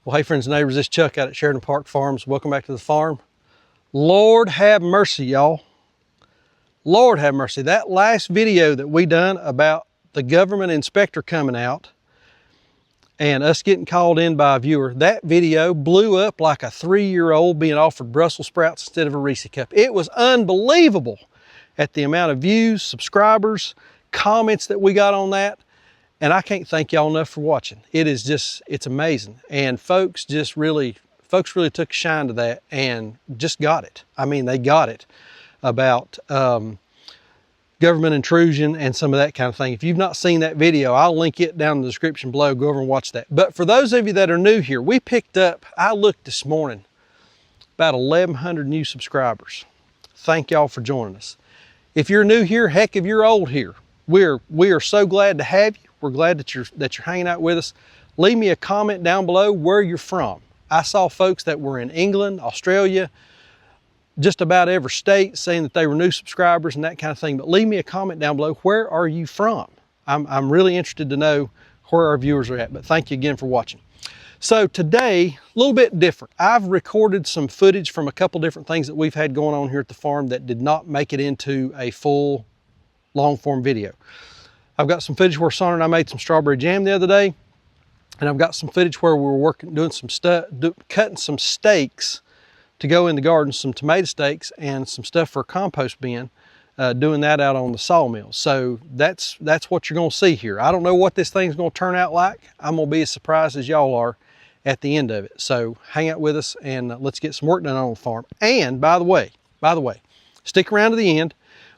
Well, hey friends and neighbors, this is Chuck out at Sheridan Park Farms. Welcome back to the farm. Lord have mercy, y'all. Lord have mercy. That last video that we done about the government inspector coming out and us getting called in by a viewer, that video blew up like a 3-year-old being offered Brussels sprouts instead of a Reese cup. It was unbelievable at the amount of views, subscribers, comments that we got on that. And I can't thank y'all enough for watching. It is just, it's amazing. And folks really took a shine to that and just got it. I mean, they got it about government intrusion and some of that kind of thing. If you've not seen that video, I'll link it down in the description below. Go over and watch that. But for those of you that are new here, we picked up, I looked this morning, about 1,100 new subscribers. Thank y'all for joining us. If you're new here, heck, if you're old here, we are so glad to have you. We're glad that you're hanging out with us. Leave me a comment down below where you're from. I saw folks that were in England, Australia, just about every state saying that they were new subscribers and that kind of thing. But leave me a comment down below. Where are you from? I'm really interested to know where our viewers are at. But thank you again for watching. So today, a little bit different. I've recorded some footage from a couple different things that we've had going on here at the farm that did not make it into a full long form video. I've got some footage where Sonny and I made some strawberry jam the other day, and I've got some footage where we were doing some stuff, cutting some steaks to go in the garden, some tomato steaks and some stuff for a compost bin, doing that out on the sawmill. So that's what you're gonna see here. I don't know what this thing's gonna turn out like. I'm gonna be as surprised as y'all are at the end of it. So hang out with us and let's get some work done on the farm. And by the way, stick around to the end.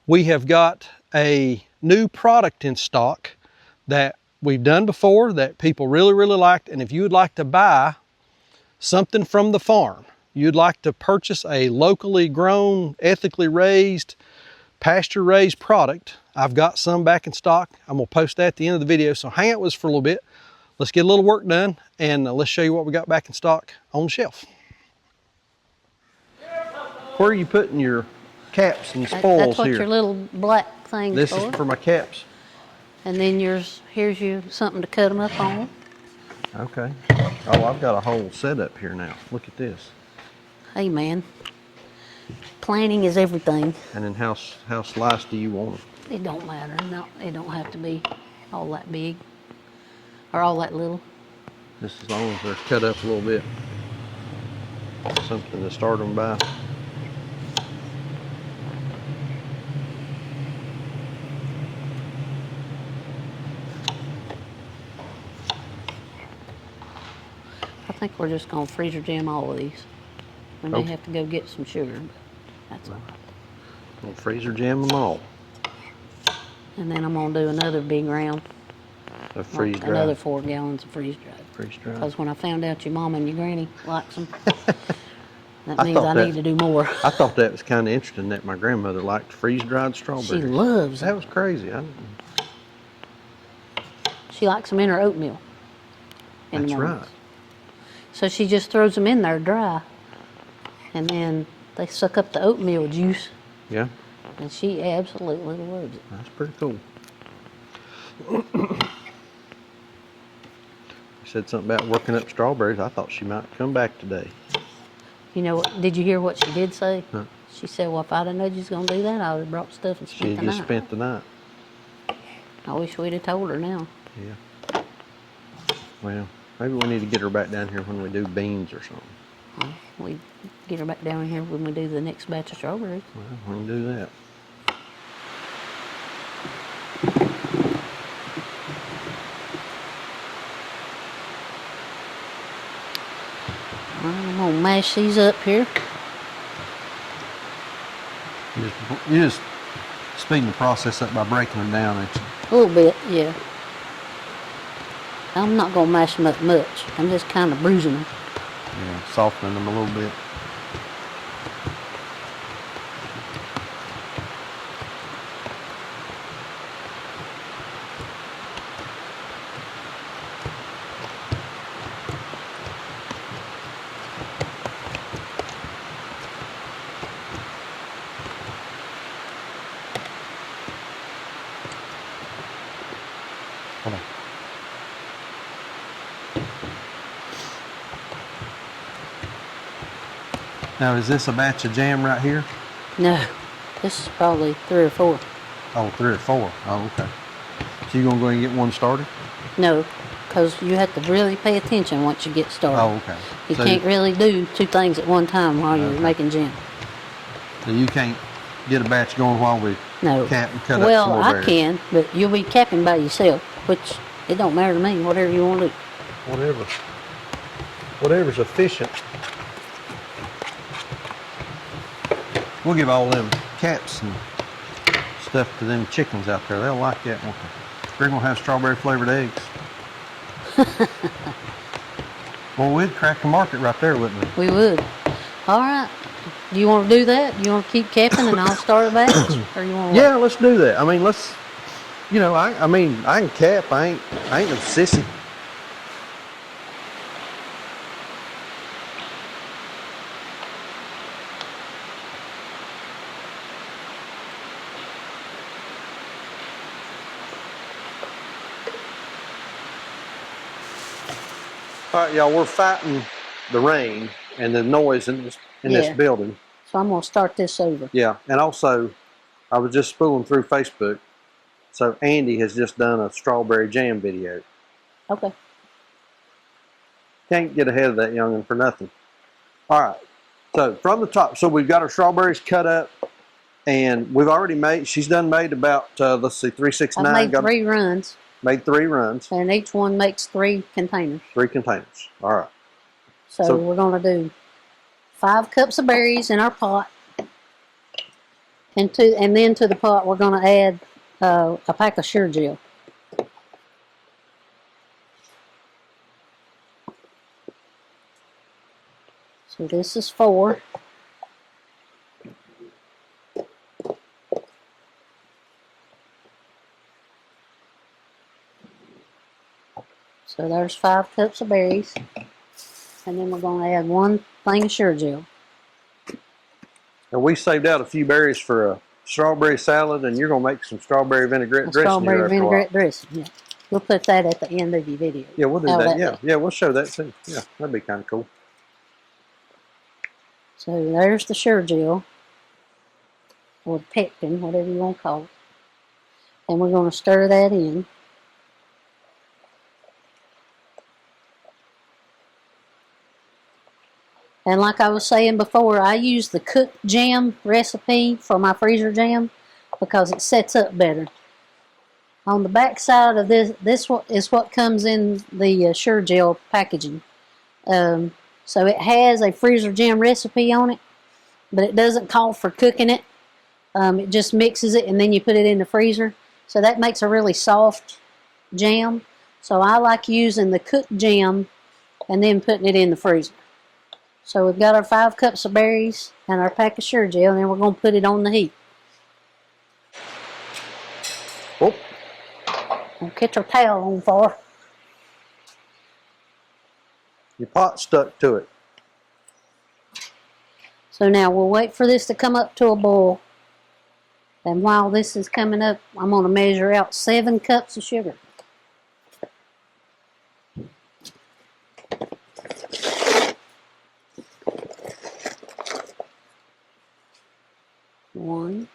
We have got a new product in stock that we've done before that people really liked. And if you would like to buy something from the farm, you'd like to purchase a locally grown, ethically raised, pasture raised product, I've got some back in stock. I'm gonna post that at the end of the video. So hang out with us for a little bit. Let's get a little work done and let's show you what we got back in stock on the shelf. Where are you putting your caps and spoils That's what here? your little black thing's This for. is for my caps. And then here's you something to cut them up on. Okay. Oh, I've got a whole setup here now. Look at this. Hey man, planning is everything. And then how sliced do you want them? It don't matter. No, it don't have to be all that big or all that little. Just as long as they're cut up a little bit. Something to start them by. I think we're just gonna freezer jam all of these. We may Okay. have to go get some sugar, but that's all right. We'll freezer jam them all. And then I'm gonna do another big round. A freeze dry. Another 4 gallons of freeze dried. Freeze dry. Because when I found out your mom and your granny likes them, that I means thought I that- need to do more. I thought that was kind of interesting that my grandmother liked freeze dried strawberries. She loves That them. was crazy. She likes them in her oatmeal. In the That's mornings. right. So she just throws them in there dry, and then they suck up the oatmeal juice, Yeah, and she absolutely loves it. that's pretty cool. You said something about working up strawberries. I thought she might come back today. You know what? Did you hear what she did say? Huh. She said, "Well, if I'd have known you was gonna do that, I would have brought stuff and She spent the just night." spent the night. I wish we'd have told her now. Yeah. Well, maybe we need to get her back down here when we do beans or something. Well, we get her back down here when we do the next batch of strawberries. Well, we can do that. I'm gonna mash these up here. You just speeding the process up by breaking them down, ain't you? A little bit, yeah. I'm not gonna mash them up much. I'm just kind of bruising them. Yeah, softening them a little bit. Hold on. Now, is this a batch of jam right here? No, this is probably 3 or 4. Oh, 3 or 4. Oh, okay. So you're gonna go and get one started? No, because you have to really pay attention once you get started. Oh, okay. You So can't really do 2 things at one time while you're making jam. So you can't get a batch going while we No. cap and cut up some Well, more I berries. can, but you'll be capping by yourself, which it don't matter to me, whatever you want to do. Whatever. Whatever's efficient. We'll give all them cats and stuff to them chickens out there. They'll like that, won't they? They're gonna have strawberry flavored eggs. Well, we'd crack the market right there, wouldn't we? We would. All right. Do you want to do that? You want to keep capping and I'll start a batch? Or you want to Yeah, let's do that. I mean, let's, you know, I mean, I can cap. I ain't no sissy. All right, y'all, we're fighting the rain and the noise in this building. So I'm going to start this over. Yeah, and also, I was just spooling through Facebook. So Andy has just done a strawberry jam video. Okay. Can't get ahead of that youngin' for nothing. All right, so from the top, so we've got our strawberries cut up, and we've already made, she's done made about, let's see, 369. I made 3 runs. Made 3 runs. And each one makes 3 containers. 3 containers. All right. So we're going to do 5 cups of berries in our pot. And then to the pot we're going to add a pack of sugar gel. So this is 4. So there's 5 cups of berries. And then we're going to add 1 thing of sugar gel. And we saved out a few berries for a strawberry salad, and you're going to make some strawberry vinaigrette dressing. Strawberry vinaigrette dressing, yeah. We'll put that at the end of your video. Yeah, we'll do that. Yeah, we'll show that too. Yeah, that'd be kind of cool. So there's the sugar gel, or pectin, whatever you want to call it. And we're going to stir that in. And like I was saying before, I use the cooked jam recipe for my freezer jam because it sets up better. On the back side of this is what comes in the sugar gel packaging. So it has a freezer jam recipe on it, but it doesn't call for cooking it. It just mixes it and then you put it in the freezer. So that makes a really soft jam. So I like using the cooked jam and then putting it in the freezer. So we've got our 5 cups of berries and our pack of sugar gel, and then we're going to put it on the heat. Oh. We'll catch our towel on fire. Your pot stuck to it. So now we'll wait for this to come up to a boil. And while this is coming up, I'm going to measure out 7 cups of sugar. One,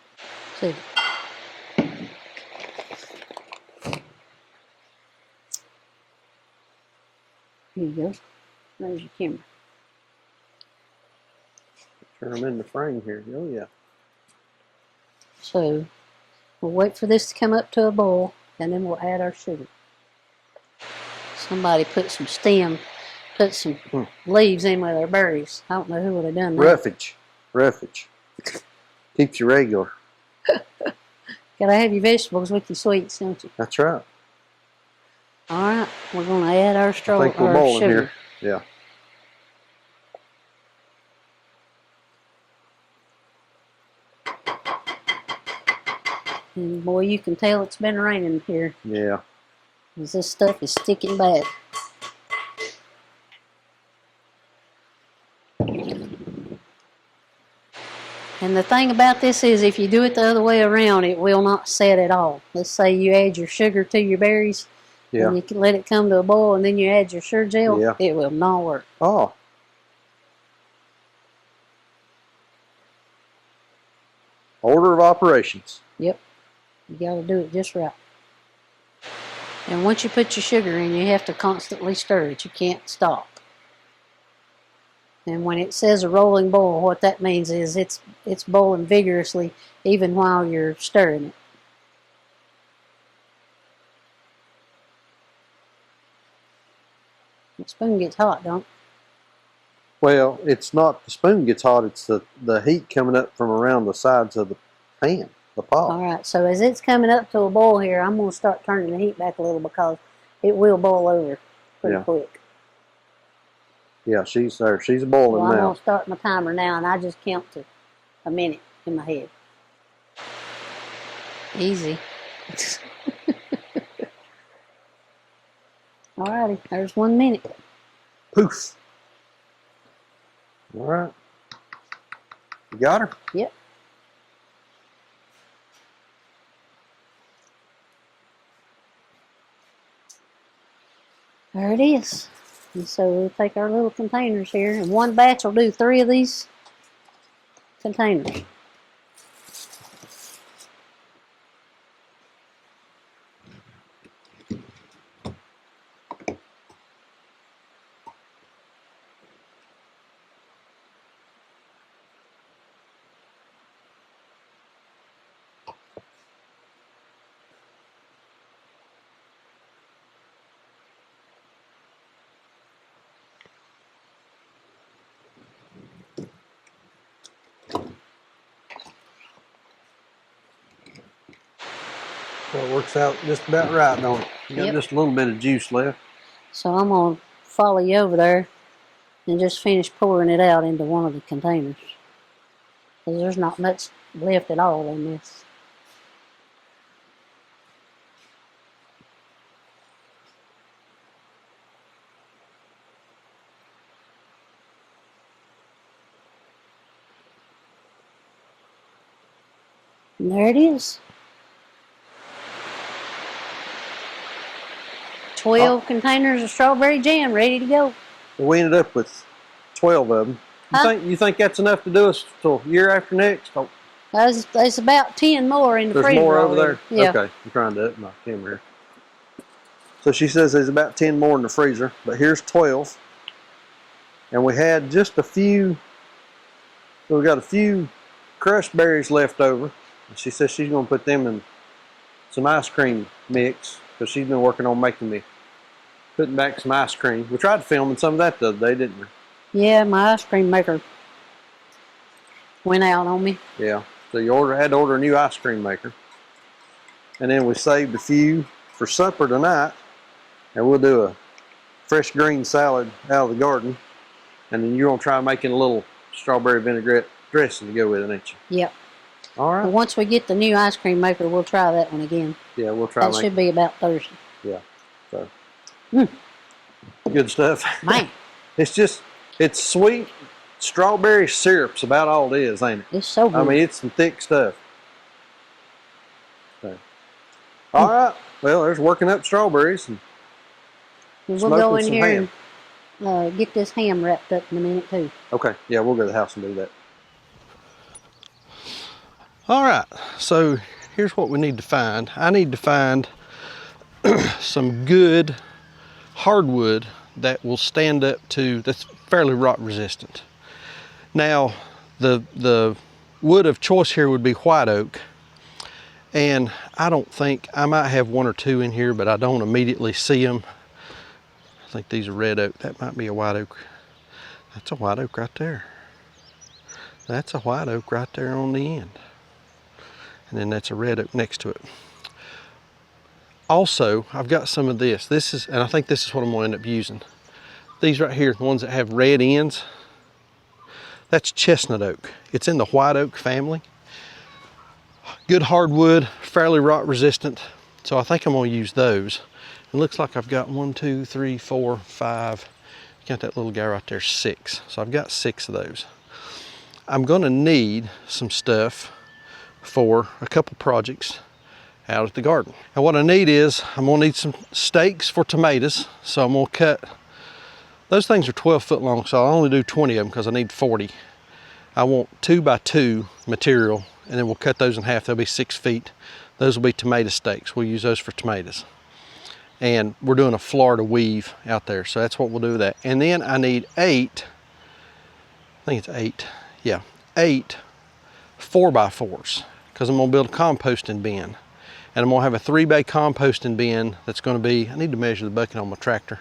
2. Here you go. There's your camera. Turn them in the frame here. Oh, yeah. So we'll wait for this to come up to a boil, and then we'll add our sugar. Somebody put some leaves in with their berries. I don't know who would have done that. Roughage. Keeps you regular. Gotta have your vegetables with your sweets, don't you? That's right. All right, we're gonna add our I think we're boiling sugar. Here. Yeah. And boy, you can tell it's been raining here. Yeah. Because this stuff is sticking bad. And the thing about this is if you do it the other way around, it will not set at all. Let's say you add your sugar to your berries, and you can let it come to a boil, and then you add your sugar gel. It will not work. Oh. Order of operations. Yep. You got to do it just right. And once you put your sugar in, you have to constantly stir it. You can't stop. And when it says a rolling boil, what that means is it's boiling vigorously even while you're stirring it. The spoon gets hot, don't it? Well, it's not the spoon gets hot, it's the heat coming up from around the sides of the pan, the pot. All right, so as it's coming up to a boil here, I'm going to start turning the heat back a little because it will boil over pretty quick. Yeah, she's there. She's boiling well, now. I'm going to start my timer now, and I just count to a minute in my head. Easy. All righty, there's 1 minute. Poof. All right. You got her? Yep. There it is. And so we'll take our little containers here, and one batch will do 3 of these containers. So it works out just about right, don't it? You got just a little bit of juice left. So I'm going to follow you over there and just finish pouring it out into one of the containers. Because there's not much left at all in this. And there it is. 12 containers of strawberry jam ready to go. We ended up with 12 of them. You think that's enough to do us till year after next? Oh, There's about 10 more in the freezer. there's more over there? Yeah. Okay, I'm trying to up my camera here. So she says there's about 10 more in the freezer, but here's 12. And we had just a few, so we got a few crushed berries left over. And she says she's going to put them in some ice cream mix because she's been working on putting back some ice cream. We tried filming some of that the other day, didn't we? Yeah, my ice cream maker went out on me. Yeah, so you had to order a new ice cream maker. And then we saved a few for supper tonight. And we'll do a fresh green salad out of the garden. And then you're going to try making a little strawberry vinaigrette dressing to go with it, ain't you? Yep. All right. But once we get the new ice cream maker, we'll try that one again. Yeah, we'll try. That should be about Thursday. Yeah. So. Good stuff. Man. It's sweet strawberry syrup's about all it is, ain't it? It's so good. I mean, it's some thick stuff. So. All right. Well, there's working up strawberries. And we'll go in here and get this ham wrapped up in a minute, too. Okay. Yeah, we'll go to the house and do that. All right. So here's what we need to find. I need to find some good hardwood that will stand up to, that's fairly rot resistant. Now, the wood of choice here would be white oak. And I don't think, I might have 1 or 2 in here, but I don't immediately see them. I think these are red oak. That might be a white oak. That's a white oak right there. That's a white oak right there on the end. And then that's a red oak next to it. Also, I've got some of this. And I think this is what I'm going to end up using. These right here, the ones that have red ends, that's chestnut oak. It's in the white oak family. Good hardwood, fairly rot resistant. So I think I'm going to use those. It looks like I've got 1, 2, 3, 4, 5. Got that little guy right there, 6. So I've got 6 of those. I'm going to need some stuff for a couple projects out at the garden. And what I need is, I'm gonna need some stakes for tomatoes. So I'm gonna cut, those things are 12 foot long, so I'll only do 20 of them because I need 40. I want 2 by 2 material and then we'll cut those in half. They'll be 6 feet. Those will be tomato stakes. We'll use those for tomatoes. And we're doing a Florida weave out there, so that's what we'll do with that. And then I need 8, I think it's 8, yeah, 8 4x4s, because I'm gonna build a composting bin. And I'm gonna have a 3-bay composting bin that's gonna be, I need to measure the bucket on my tractor,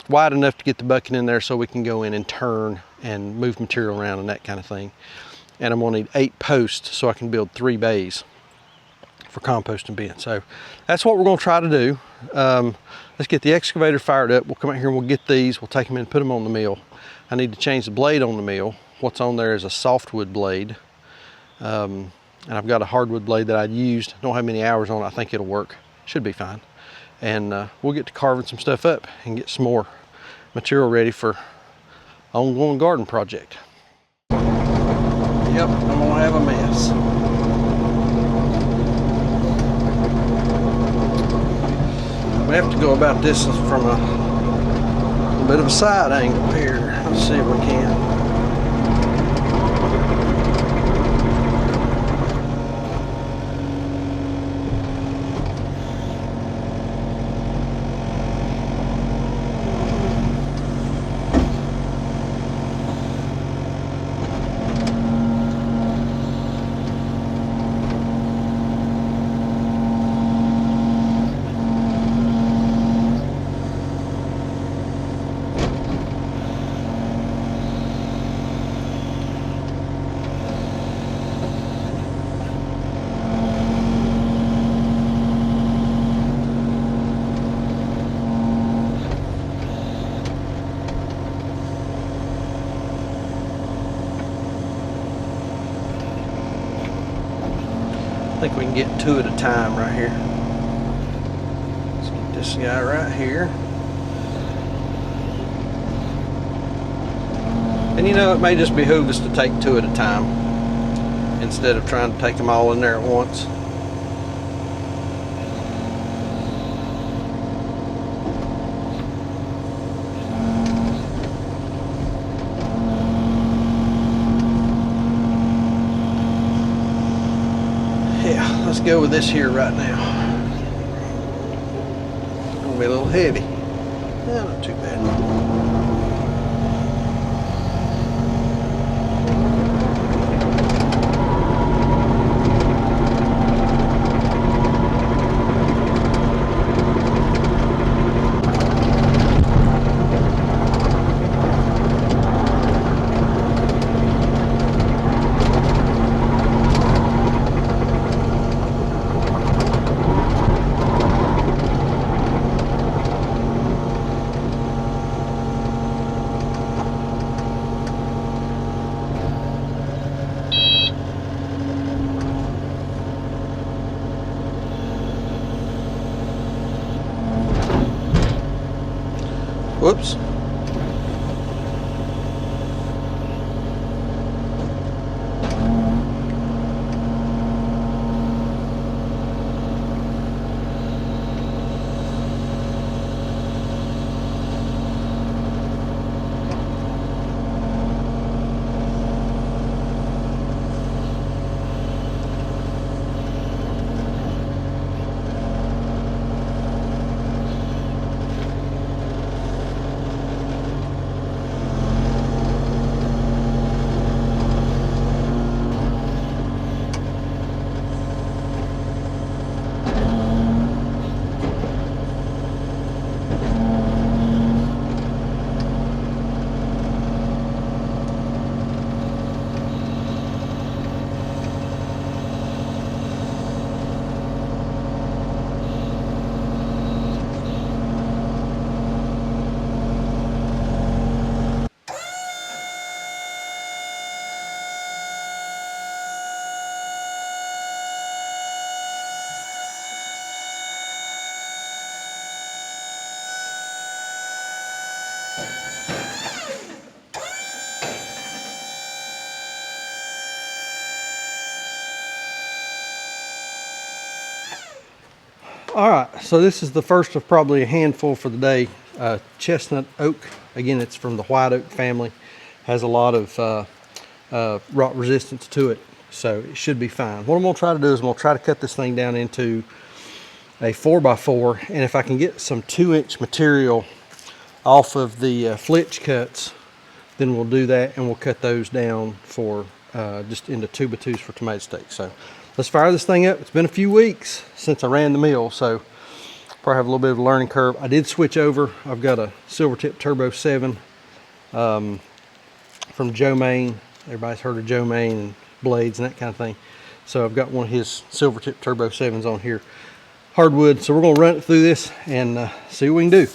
wide enough to get the bucket in there so we can go in and turn and move material around and that kind of thing. And I'm gonna need 8 posts so I can build 3 bays for composting bin. So that's what we're gonna try to do. Let's get the excavator fired up. We'll come out here and we'll get these, we'll take them in and put them on the mill. I need to change the blade on the mill. What's on there is a softwood blade. And I've got a hardwood blade that I'd used. Don't have many hours on it. I think it'll work. Should be fine. And we'll get to carving some stuff up and get some more material ready for ongoing garden project. Yep, I'm gonna have a mess. We have to go about this from a bit of a side angle here. Let's see if we can. I think we can get 2 at a time right here. Let's get this guy right here. And you know, it may just behoove us to take 2 at a time instead of trying to take them all in there at once. Let's go with this here right now. It's gonna be a little heavy. Yeah, not too bad. Whoops. All right, so this is the first of probably a handful for the day. Chestnut oak, again, it's from the white oak family, has a lot of rot resistance to it. so it should be fine. What I'm gonna try to do is I'm gonna try to cut this thing down into a 4x4, and if I can get some 2-inch material off of the flitch cuts, then we'll do that, and we'll cut those down for just into 2x2s for tomato steaks. So let's fire this thing up. It's been a few weeks since I ran the mill, so probably have a little bit of a learning curve. I did switch over. I've got a Silvertip Turbo 7 from Joe Main. Everybody's heard of Joe Main and blades and that kind of thing. So I've got one of his Silvertip Turbo 7s on here, hardwood. So we're gonna run it through this and see what we can do.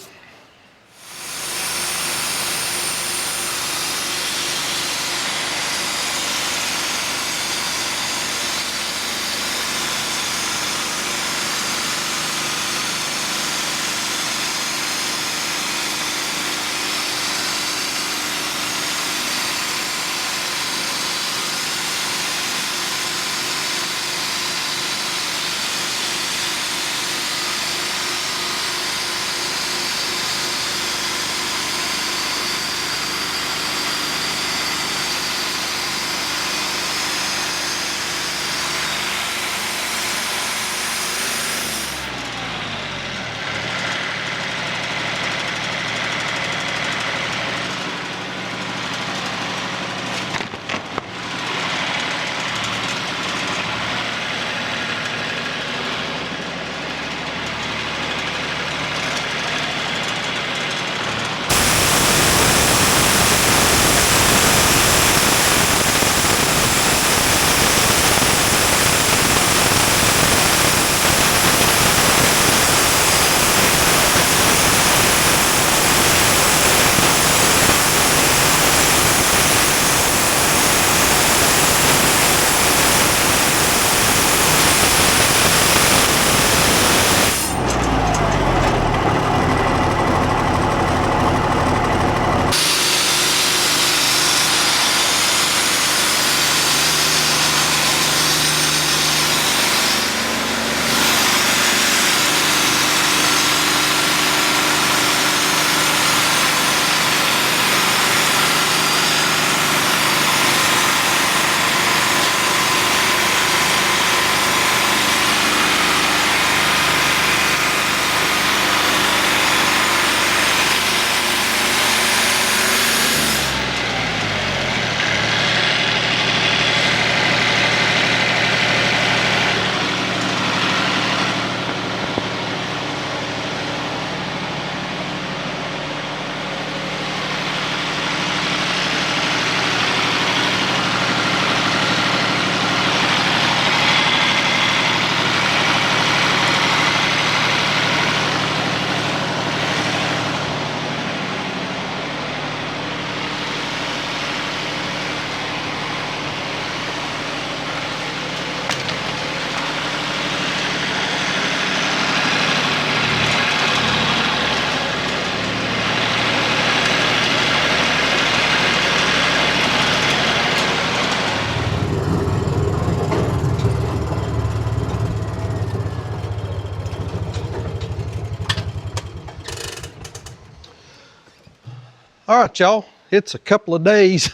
All right, y'all, it's a couple of days,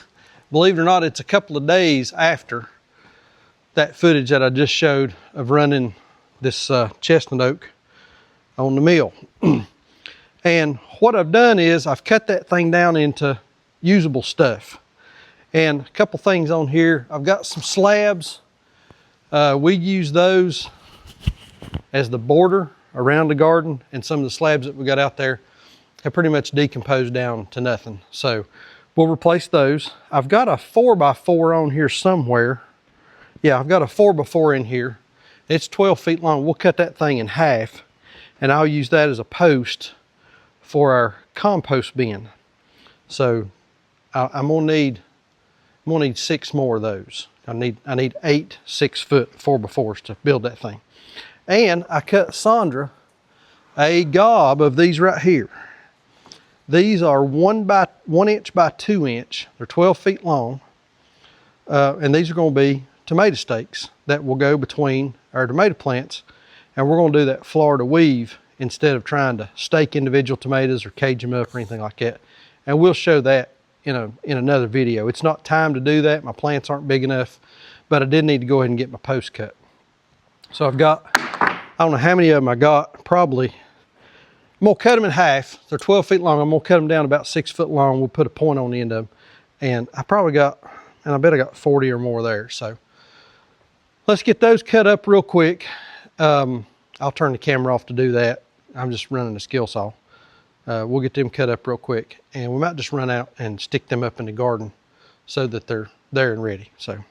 believe it or not, it's a couple of days after that footage that I just showed of running this chestnut oak on the mill. And what I've done is I've cut that thing down into usable stuff. And a couple things on here, I've got some slabs. We use those as the border around the garden, and some of the slabs that we got out there have pretty much decomposed down to nothing. So we'll replace those. I've got a 4x4 on here somewhere. Yeah, I've got a 4x4 in here. It's 12 feet long. We'll cut that thing in half, and I'll use that as a post for our compost bin. So I'm gonna need 6 more of those. I need 8 6-foot 4x4s to build that thing. And I cut Sandra a gob of these right here. These are 1 inch by 2 inch. They're 12 feet long. And these are gonna be tomato stakes that will go between our tomato plants. And we're gonna do that Florida weave instead of trying to stake individual tomatoes or cage them up or anything like that. And we'll show that in another video. It's not time to do that. My plants aren't big enough, but I did need to go ahead and get my post cut. So I've got, I don't know how many of them I got, probably. I'm gonna cut them in half. They're 12 feet long. I'm gonna cut them down about 6 foot long. We'll put a point on the end of them. And I probably got, and I bet I got 40 or more there. So let's get those cut up real quick. I'll turn the camera off to do that. I'm just running the skill saw. We'll get them cut up real quick, and we might just run out and stick them up in the garden so that they're there and ready. So,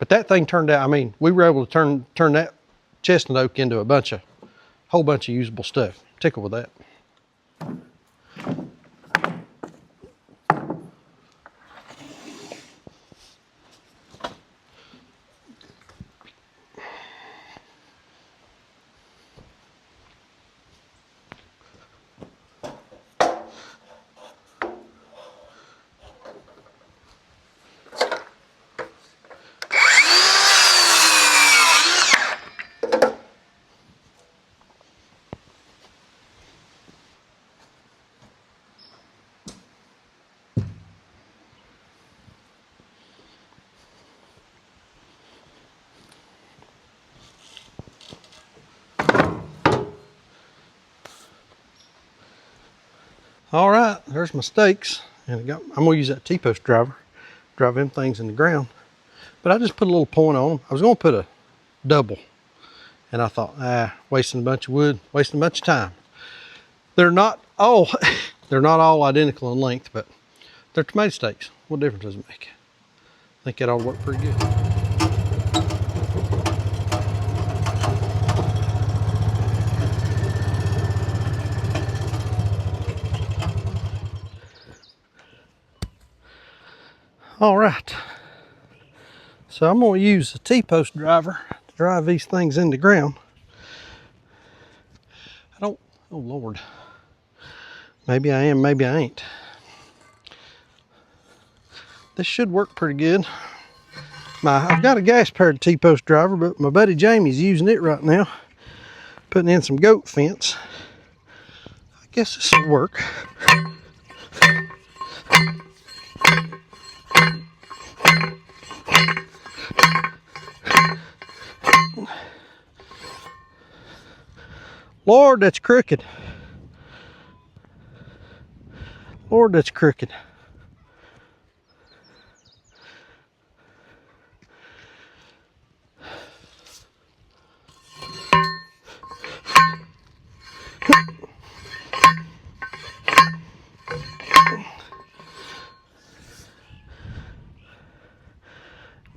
but that thing turned out, I mean, we were able to turn that chestnut oak into a whole bunch of usable stuff. Tickled with that. All right, there's my stakes. And I'm gonna use that T-post driver, drive them things in the ground. But I just put a little point on them. I was gonna put a double. And I thought, wasting a bunch of wood, wasting a bunch of time. They're not all, they're not all identical in length, but they're tomato stakes. What difference does it make? I think that ought to work pretty good. All right, so I'm going to use the T-post driver to drive these things in the ground. Oh Lord, maybe I am, maybe I ain't. This should work pretty good. I've got a gas-powered T-post driver, but my buddy Jamie's using it right now, putting in some goat fence. I guess this will work. Lord, that's crooked. Lord, that's crooked.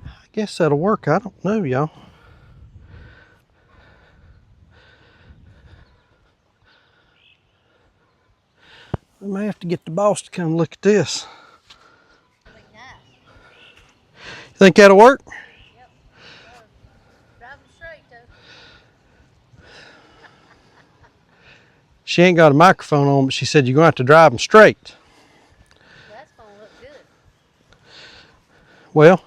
I guess that'll work. I don't know, y'all. I may have to get the boss to come look at this. You think that'll work? Yep. Drive them straight, though. She ain't got a microphone on, but she said you're going to have to drive them straight. That's going to look good. Well,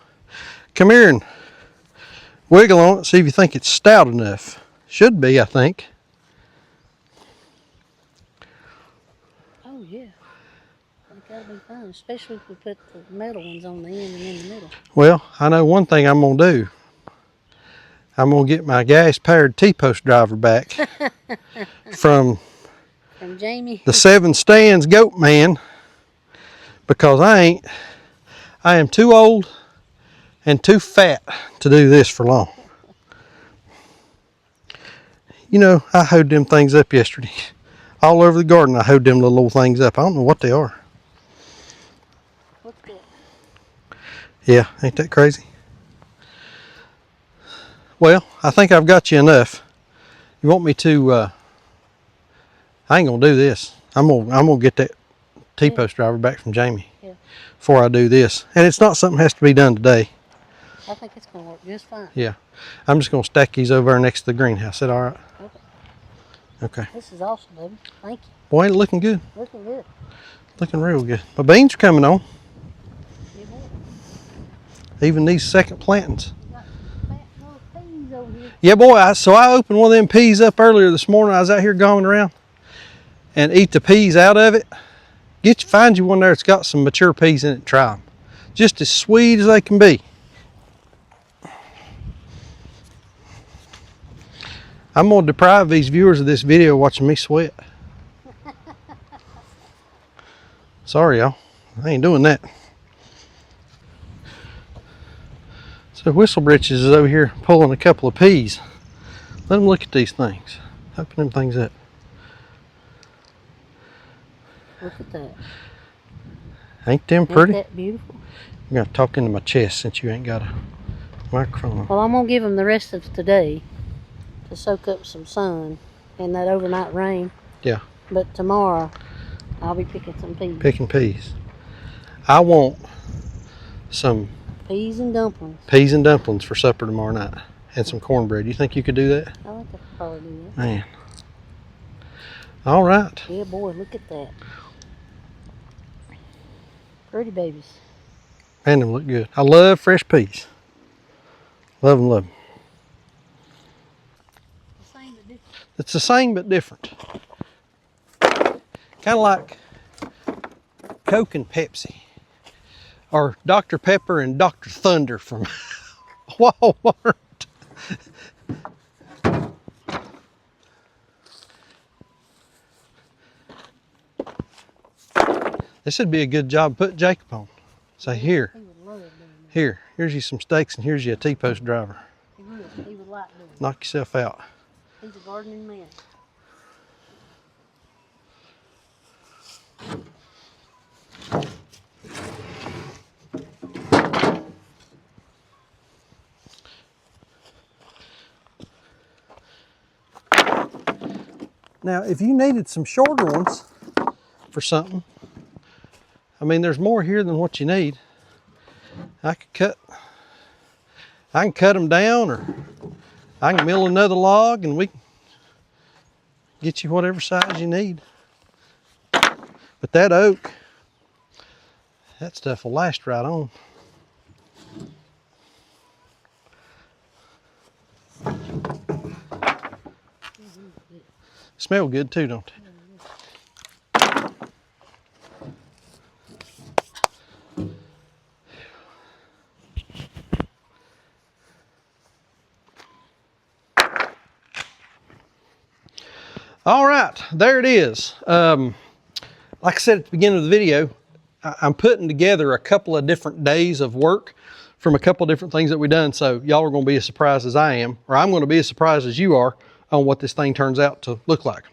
come here and wiggle on it, see if you think it's stout enough. Should be, I think. Oh, yeah. I think that'll be fun, especially if we put the metal ones on the end and in the middle. Well, I know one thing I'm going to do. I'm going to get my gas-powered T-post driver back from Jamie. the Seven Stands Goat Man, because I am too old and too fat to do this for long. You know, I hoed them things up yesterday. All over the garden I hoed them little old things up. I don't know what they are. What's that? Yeah, ain't that crazy? Well, I think I've got you enough. You want me to, I ain't gonna do this. I'm gonna get that T-post driver back from Jamie before I do this. And it's not something that has to be done today. I think it's gonna work just fine. Yeah. I'm just gonna stack these over there next to the greenhouse. Is that all right? Okay. Okay. This is awesome, baby. Thank you. Boy, ain't it looking good? Looking good. Looking real good. My beans are coming on. You bet. Even these second plantings. Got fat little peas over here. Yeah, boy, so I opened one of them peas up earlier this morning. I was out here going around and eat the peas out of it. Find you one there that's got some mature peas in it and try them. Just as sweet as they can be. I'm gonna deprive these viewers of this video watching me sweat. Sorry, y'all. I ain't doing that. So Whistle Britches is over here pulling a couple of peas. Let them look at these things. Open them things up. Look at that. Ain't them pretty? Ain't that beautiful? I'm gonna talk into my chest since you ain't got a microphone on. Well, I'm gonna give them the rest of today to soak up some sun and that overnight rain. Yeah. But tomorrow, I'll be picking some peas. Picking peas. I want some Peas and dumplings. peas and dumplings for supper tomorrow night, and some cornbread. You think you could do that? I think I could probably do that. Man. All right. Yeah, boy, look at that. Pretty babies. Man, them look good. I love fresh peas. Love them, love them. The same but different. It's the same but different. Kind of like Coke and Pepsi, or Dr. Pepper and Dr. Thunder from Walmart. This would be a good job to put Jacob on. Say, here, He would love doing that. here's you some steaks, and here's you a T-post driver. He would like doing that. Knock yourself out. He's a gardening man. Now, if you needed some shorter ones for something, I mean, there's more here than what you need. I can cut them down, or I can mill another log, and we can get you whatever size you need. But that oak, that stuff will last right on. Smell good too, don't they? All right, there it is. Like I said at the beginning of the video, I'm putting together a couple of different days of work from a couple of different things that we've done. So y'all are going to be as surprised as I am, or I'm going to be as surprised as you are on what this thing turns out to look like.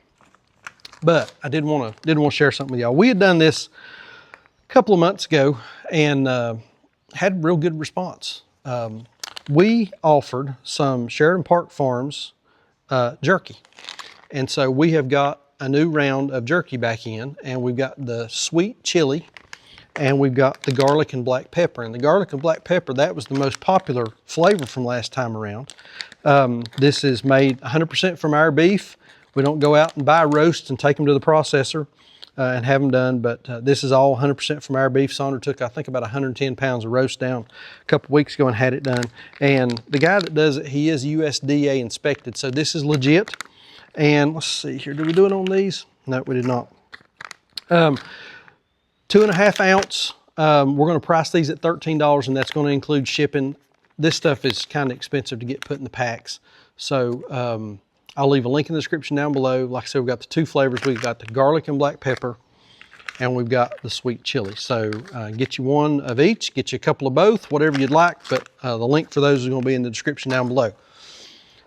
But I did want to share something with y'all. We had done this a couple of months ago and had real good response. We offered some Sheridan Park Farms jerky. And so we have got a new round of jerky back in, and we've got the sweet chili, and we've got the garlic and black pepper. And the garlic and black pepper, that was the most popular flavor from last time around. This is made 100% from our beef. We don't go out and buy roasts and take them to the processor and have them done, but this is all 100% from our beef. Sandra took, I think, about 110 pounds of roast down a couple weeks ago and had it done. And the guy that does it, he is USDA inspected, so this is legit. And let's see here, did we do it on these? No, we did not. 2.5 ounce. We're going to price these at $13, and that's going to include shipping. This stuff is kind of expensive to get put in the packs. So I'll leave a link in the description down below. Like I said, we've got the two flavors. We've got the garlic and black pepper, and we've got the sweet chili. So get you one of each, get you a couple of both, whatever you'd like, but the link for those is going to be in the description down below.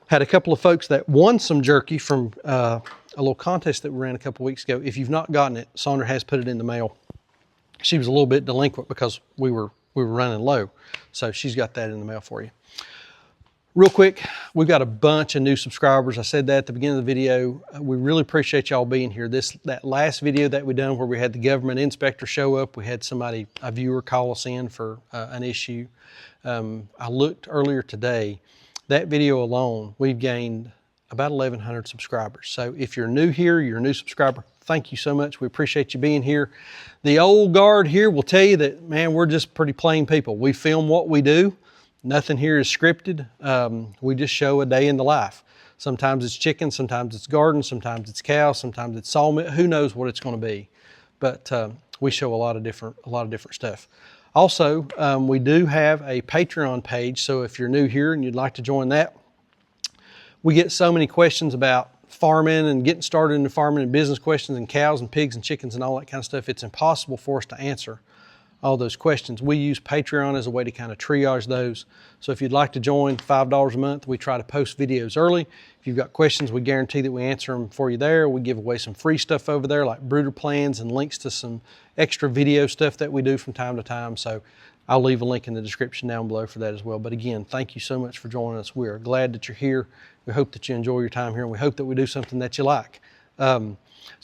Had a couple of folks that won some jerky from a little contest that we ran a couple weeks ago. If you've not gotten it, Sandra has put it in the mail. She was a little bit delinquent because we were running low. So she's got that in the mail for you. Real quick, we've got a bunch of new subscribers. I said that at the beginning of the video. We really appreciate y'all being here. That last video that we done where we had the government inspector show up, we had a viewer call us in for an issue. I looked earlier today. That video alone, we've gained about 1,100 subscribers. So if you're new here, you're a new subscriber, thank you so much. We appreciate you being here. The old guard here will tell you that, man, we're just pretty plain people. We film what we do. Nothing here is scripted. We just show a day in the life. Sometimes it's chicken, sometimes it's garden, sometimes it's cow, sometimes it's sawmill. Who knows what it's going to be? But we show a lot of different stuff. Also, we do have a Patreon page, so if you're new here and you'd like to join that, We get so many questions about farming and getting started into farming and business questions and cows and pigs and chickens and all that kind of stuff. It's impossible for us to answer all those questions. We use Patreon as a way to kind of triage those. So if you'd like to join, $5 a month, we try to post videos early. If you've got questions, we guarantee that we answer them for you there. We give away some free stuff over there like brooder plans and links to some extra video stuff that we do from time to time. So I'll leave a link in the description down below for that as well. But again, thank you so much for joining us. We are glad that you're here. We hope that you enjoy your time here, and we hope that we do something that you like. Sandra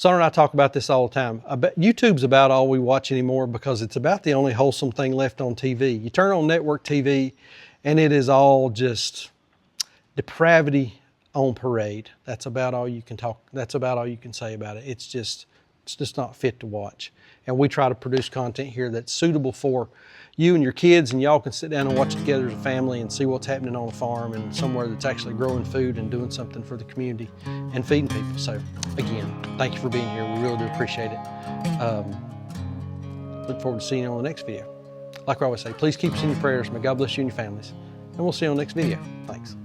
and I talk about this all the time. I bet YouTube's about all we watch anymore because it's about the only wholesome thing left on TV. You turn on network TV and it is all just depravity on parade. That's about all you can that's about all you can say about it. It's just not fit to watch. And we try to produce content here that's suitable for you and your kids, and y'all can sit down and watch it together as a family and see what's happening on a farm and somewhere that's actually growing food and doing something for the community and feeding people. So again, thank you for being here. We really do appreciate it. Look forward to seeing you on the next video. Like I always say, please keep us in your prayers. May God bless you and your families. And we'll see you on the next video. Thanks.